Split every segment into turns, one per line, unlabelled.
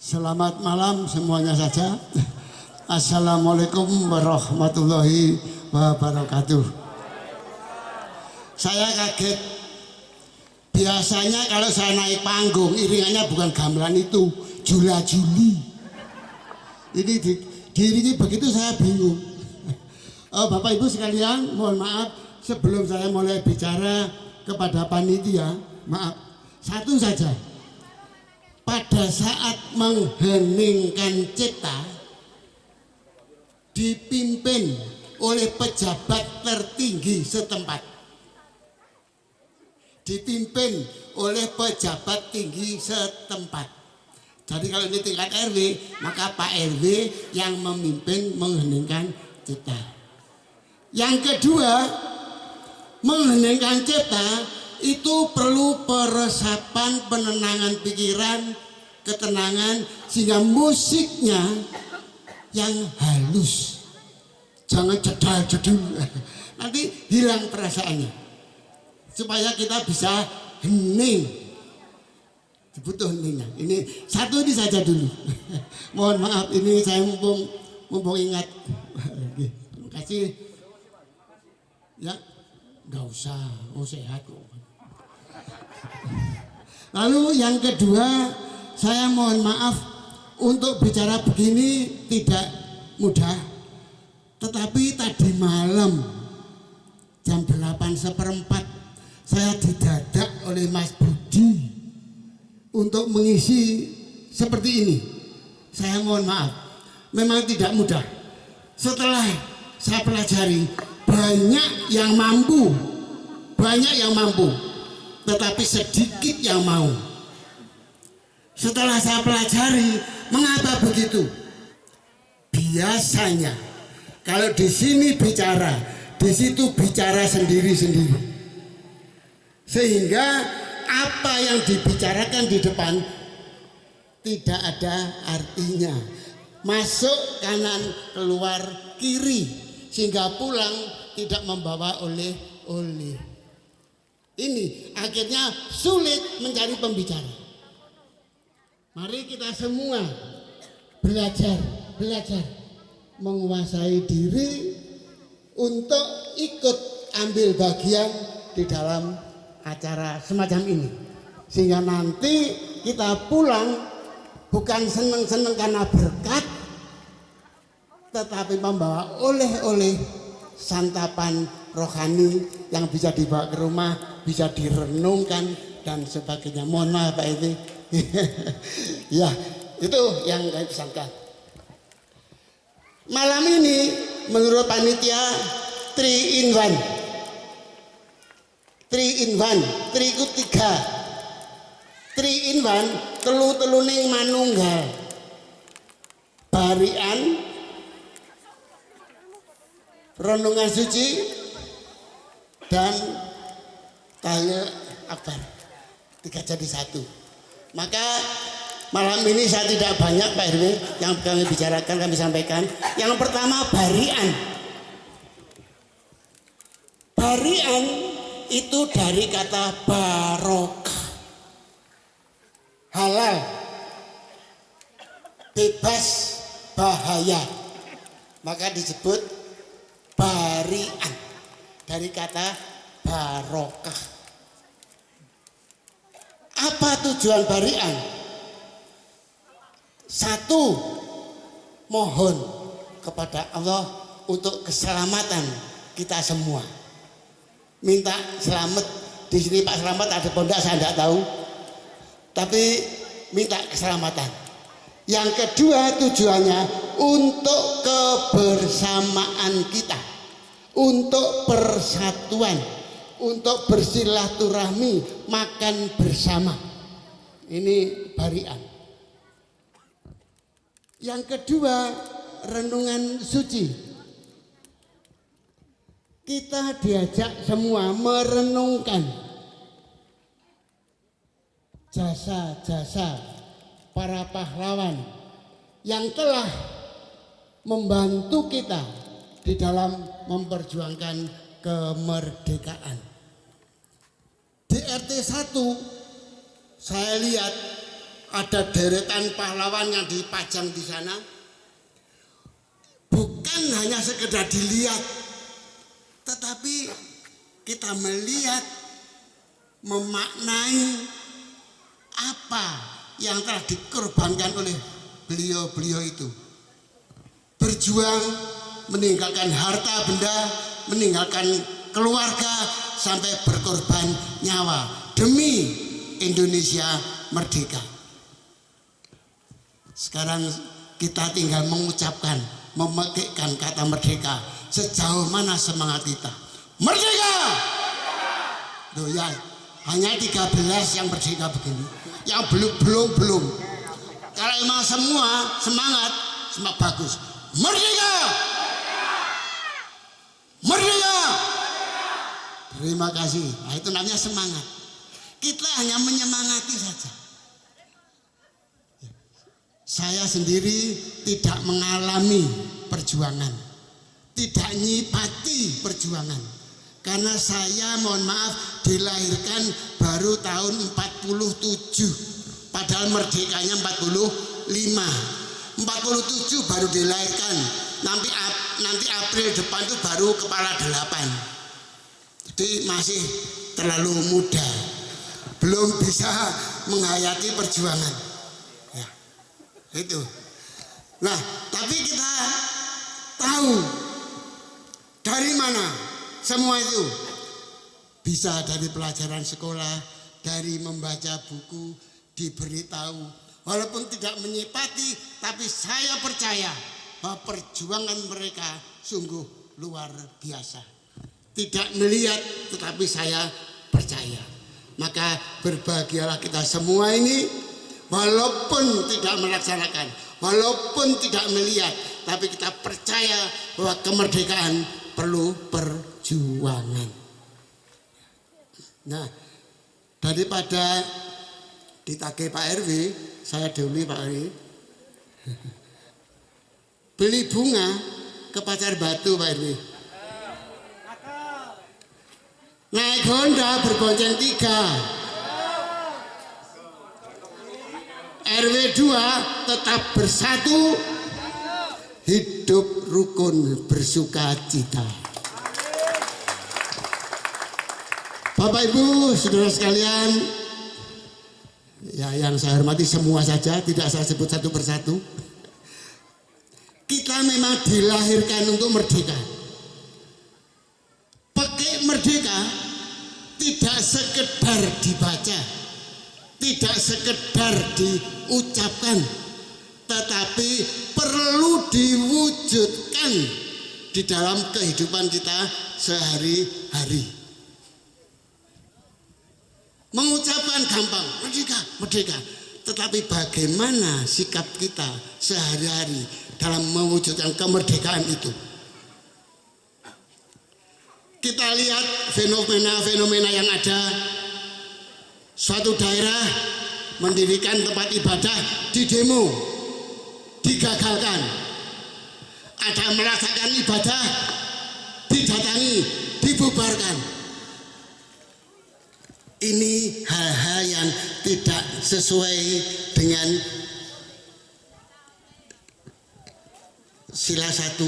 Selamat malam semuanya saja. Assalamualaikum warahmatullahi wabarakatuh. Saya kaget. Biasanya kalau saya naik panggung iringannya bukan gamelan itu, Jula Juli. Ini diiringi begitu saya bingung. Bapak Ibu sekalian, mohon maaf sebelum saya mulai bicara kepada panitia, maaf satu saja. Pada saat mengheningkan cipta dipimpin oleh pejabat tertinggi setempat, dipimpin oleh pejabat tinggi setempat. Jadi kalau ini tingkat RW, maka Pak RW yang memimpin mengheningkan cipta. Yang kedua, mengheningkan cipta itu perlu peresapan, penenangan pikiran, ketenangan, sehingga musiknya yang halus, jangan jedal-jedul, nanti hilang perasaannya, supaya kita bisa hening. Butuh heningnya. Ini satu ini saja dulu. Mohon maaf, ini saya mumpung ingat. Terima kasih. Ya, nggak usah, mau sehat kok. Lalu yang kedua, saya mohon maaf untuk bicara begini tidak mudah. Tetapi tadi malam jam 8:15 saya didadak oleh Mas Budi untuk mengisi seperti ini. Saya mohon maaf, memang tidak mudah. Setelah saya pelajari, banyak yang mampu, tetapi sedikit yang mau. Setelah saya pelajari, mengapa begitu? Biasanya kalau di sini bicara, di situ bicara sendiri-sendiri. Sehingga apa yang dibicarakan di depan tidak ada artinya. Masuk kanan, keluar kiri, sehingga pulang tidak membawa oleh-oleh. Ini akhirnya sulit mencari pembicara. Mari kita semua belajar menguasai diri untuk ikut ambil bagian di dalam acara semacam ini, sehingga nanti kita pulang bukan seneng-seneng karena berkat, tetapi membawa oleh-oleh santapan rohani yang bisa dibawa ke rumah, bisa direnungkan dan sebagainya. Mohon maaf Pak Edi. Ya, itu yang saya pesankan. Malam ini menurut panitia 3 in 1. 3 in 1, 3 ku 3. 3 in 1, telu-teluning manunggal. Barian, renungan suci, dan tahlil akbar. 3 jadi 1. Maka malam ini saya tidak banyak Pak RW yang kami bicarakan, kami sampaikan. Yang pertama barian. Barian itu dari kata barokah, halal, bebas bahaya, maka disebut barian dari kata barokah. Apa tujuan barian? Satu, mohon kepada Allah untuk keselamatan kita semua. Minta selamat. Di sini Pak Selamat ada pondok saya tidak tahu, tapi minta keselamatan. Yang kedua tujuannya untuk kebersamaan kita, untuk persatuan, untuk bersilaturahmi, makan bersama. Ini barian. Yang kedua, renungan suci. Kita diajak semua merenungkan jasa-jasa para pahlawan yang telah membantu kita di dalam memperjuangkan kemerdekaan. Di RT 1 saya lihat ada deretan pahlawan yang dipajang di sana. Bukan hanya sekedar dilihat, tetapi kita melihat, memaknai apa yang telah dikorbankan oleh beliau-beliau itu. Berjuang, meninggalkan harta benda, meninggalkan keluarga, sampai berkorban nyawa demi Indonesia merdeka. Sekarang kita tinggal mengucapkan, memekikkan kata merdeka. Sejauh mana semangat kita? Merdeka! Loh ya, hanya 13 yang merdeka begini. Yang belum. Kalau emang semua semangat bagus. Merdeka! Merdeka! Terima kasih. Nah, itu namanya semangat. Kita hanya menyemangati saja. Saya sendiri tidak mengalami perjuangan, tidak nyipati perjuangan, karena saya mohon maaf dilahirkan baru tahun 47, padahal merdekanya 45, 47 baru dilahirkan, nanti April depan itu baru kepala 8, jadi masih terlalu muda, belum bisa menghayati perjuangan. Itu. Nah, tapi kita tahu dari mana semua itu bisa dari pelajaran sekolah, dari membaca buku, diberitahu. Walaupun tidak menyipati, tapi saya percaya bahwa perjuangan mereka sungguh luar biasa. Tidak melihat, tetapi saya percaya. Maka berbahagialah kita semua ini. Walaupun tidak melaksanakan, walaupun tidak melihat, tapi kita percaya bahwa kemerdekaan perlu perjuangan. Nah, daripada ditagih Pak RW, saya dahului Pak RW. Beli bunga ke Pasar Batu Pak RW. Naik Honda berbonceng 3. RW 2 tetap bersatu, hidup rukun bersuka cita. Bapak Ibu, saudara sekalian, ya yang saya hormati semua saja, tidak saya sebut satu persatu. Kita memang dilahirkan untuk merdeka. Pakai merdeka tidak sekedar dibaca, tidak sekedar diucapkan, tetapi perlu diwujudkan di dalam kehidupan kita sehari-hari. Mengucapkan gampang, merdeka, merdeka, tetapi bagaimana sikap kita sehari-hari dalam mewujudkan kemerdekaan itu? Kita lihat fenomena-fenomena yang ada. Suatu daerah mendirikan tempat ibadah di demo, digagalkan. Ada melaksanakan ibadah, didatangi, dibubarkan. Ini hal-hal yang tidak sesuai dengan sila 1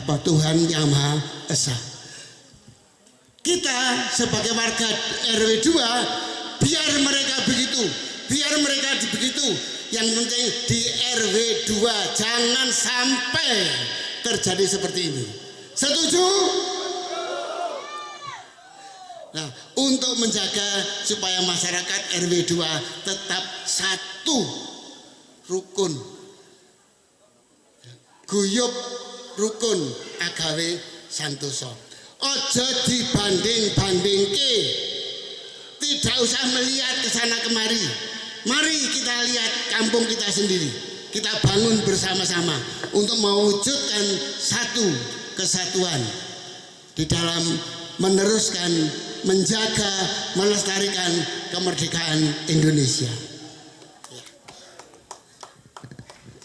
Tuhan Yang Maha Esa. Kita sebagai warga RW 2, biar mereka begitu, biar mereka begitu. Yang penting di RW 2 jangan sampai terjadi seperti ini. Setuju? Nah, untuk menjaga supaya masyarakat RW 2 tetap satu rukun, guyub rukun agawe santoso. Ojo dibanding-bandingke, tidak usah melihat ke sana kemari. Mari kita lihat kampung kita sendiri, kita bangun bersama-sama untuk mewujudkan satu kesatuan di dalam meneruskan, menjaga, melestarikan kemerdekaan Indonesia.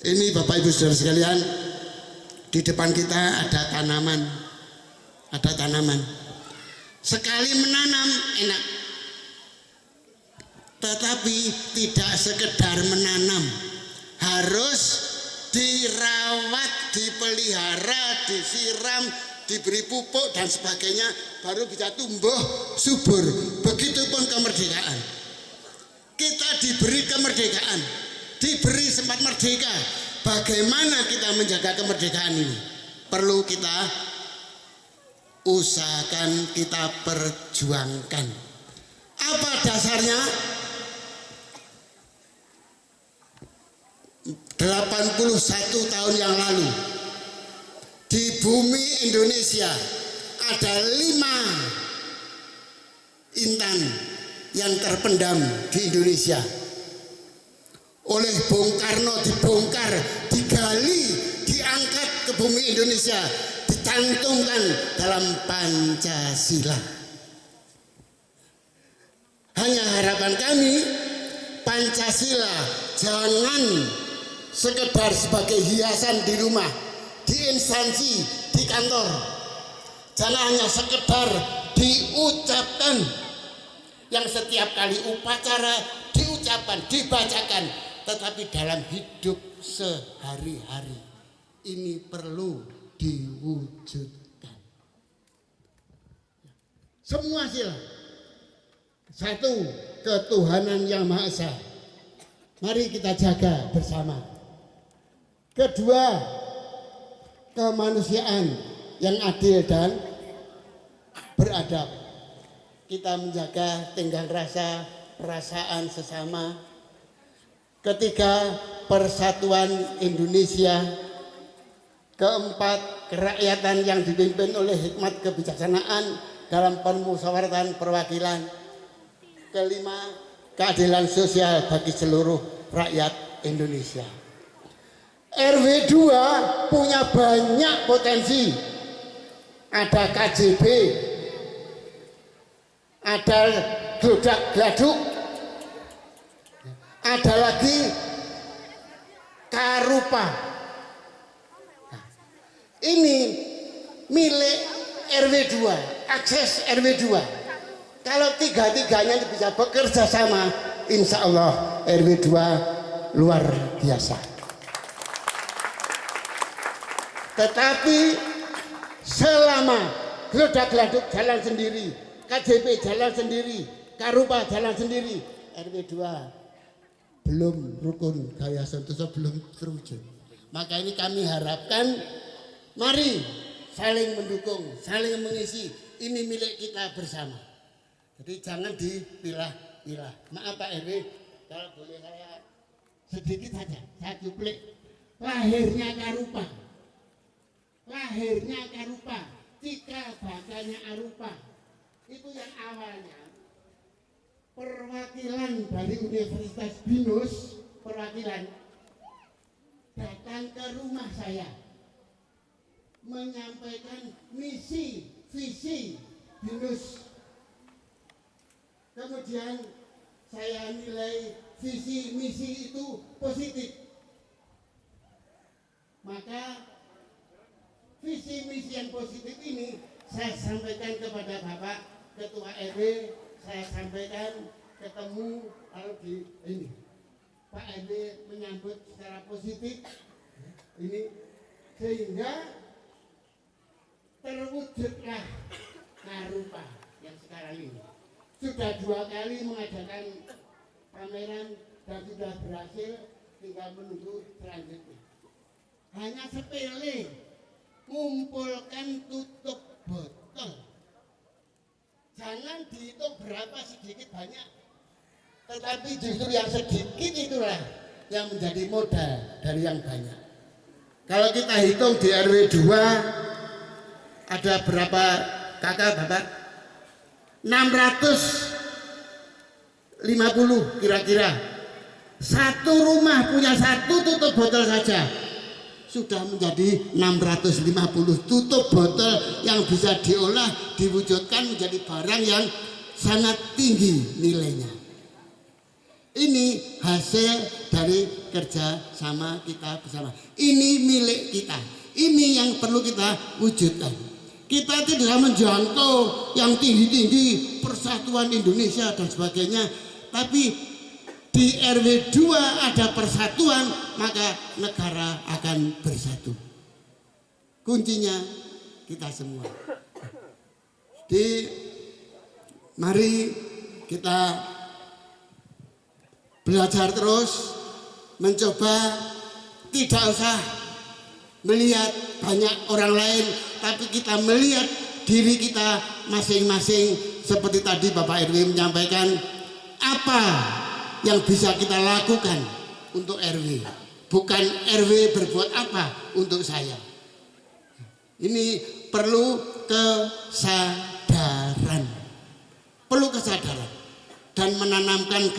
Ini Bapak Ibu Saudara sekalian, di depan kita ada tanaman. Ada tanaman. Sekali menanam enak. tetapi tidak sekedar menanam, harus dirawat, dipelihara, disiram, diberi pupuk dan sebagainya, baru bisa tumbuh subur. Begitupun kemerdekaan. Kita diberi kemerdekaan, diberi sempat merdeka. Bagaimana kita menjaga kemerdekaan ini? Perlu kita usahakan, kita perjuangkan. Apa dasarnya? 81 tahun yang lalu di bumi Indonesia ada 5 intan yang terpendam di Indonesia. Oleh Bung Karno dibongkar, digali, diangkat ke bumi Indonesia, dicantumkan dalam Pancasila. Hanya harapan kami, Pancasila jangan sekedar sebagai hiasan di rumah, di instansi, di kantor. Jangan hanya sekedar diucapkan, yang setiap kali upacara diucapkan, dibacakan, tetapi dalam hidup sehari-hari ini perlu diwujudkan. Semua sila. Satu, ketuhanan yang Maha Esa. Mari kita jaga bersama. Kedua, kemanusiaan yang adil dan beradab. Kita menjaga tenggang rasa, perasaan sesama. Ketiga, persatuan Indonesia. Keempat, kerakyatan yang dipimpin oleh hikmat kebijaksanaan dalam permusyawaratan perwakilan. Kelima, keadilan sosial bagi seluruh rakyat Indonesia. RW 2 punya banyak potensi. Ada KJB, ada Glodak Gladuk, ada lagi Karupa. Nah, ini milik RW 2, akses RW 2. Kalau tiga-tiganya bisa bekerja sama, insya Allah RW 2 luar biasa. Tetapi selama Glodak Gladuk jalan sendiri, KJP jalan sendiri, Karupa jalan sendiri, RW 2 belum rukun Gaya Santoso belum terwujud. Maka ini kami harapkan, mari saling mendukung, saling mengisi. Ini milik kita bersama. Jadi jangan dipilah-pilah. Maaf Pak RW, kalau boleh saya sedikit saja, saya cuplik. Lahirnya Karupa, cikal bakalnya Arupa, itu yang awalnya perwakilan dari Universitas Binus, perwakilan datang ke rumah saya menyampaikan misi, visi Binus. Kemudian saya nilai visi misi itu positif. Maka visi misi yang positif ini saya sampaikan kepada Bapak Ketua RW, saya sampaikan ketemu lalu di ini. Pak RW menyambut secara positif ini sehingga terwujudlah Karupa yang sekarang ini. Sudah 2 kali mengadakan pameran dan sudah berhasil, tinggal menunggu selanjutnya. Hanya sepele, kumpulkan tutup botol. Jangan dihitung berapa sedikit banyak, tetapi justru yang sedikit itulah yang menjadi modal dari yang banyak. Kalau kita hitung di RW 2 ada berapa kakak Bapak? 650 kira-kira. Satu rumah punya satu tutup botol saja sudah menjadi 650 tutup botol yang bisa diolah, diwujudkan menjadi barang yang sangat tinggi nilainya. Ini hasil dari kerja sama kita bersama. Ini milik kita. Ini yang perlu kita wujudkan. Kita tidak menjangkau yang tinggi-tinggi, persatuan Indonesia dan sebagainya. Tapi di RW 2 ada persatuan, maka negara akan bersatu. Kuncinya kita semua. Mari kita belajar terus, mencoba, tidak usah melihat banyak orang lain, tapi kita melihat diri kita masing-masing. Seperti tadi Bapak RW menyampaikan, apa yang bisa kita lakukan untuk RW, bukan RW berbuat apa untuk saya. Ini perlu kesadaran dan menanamkan kesadaran.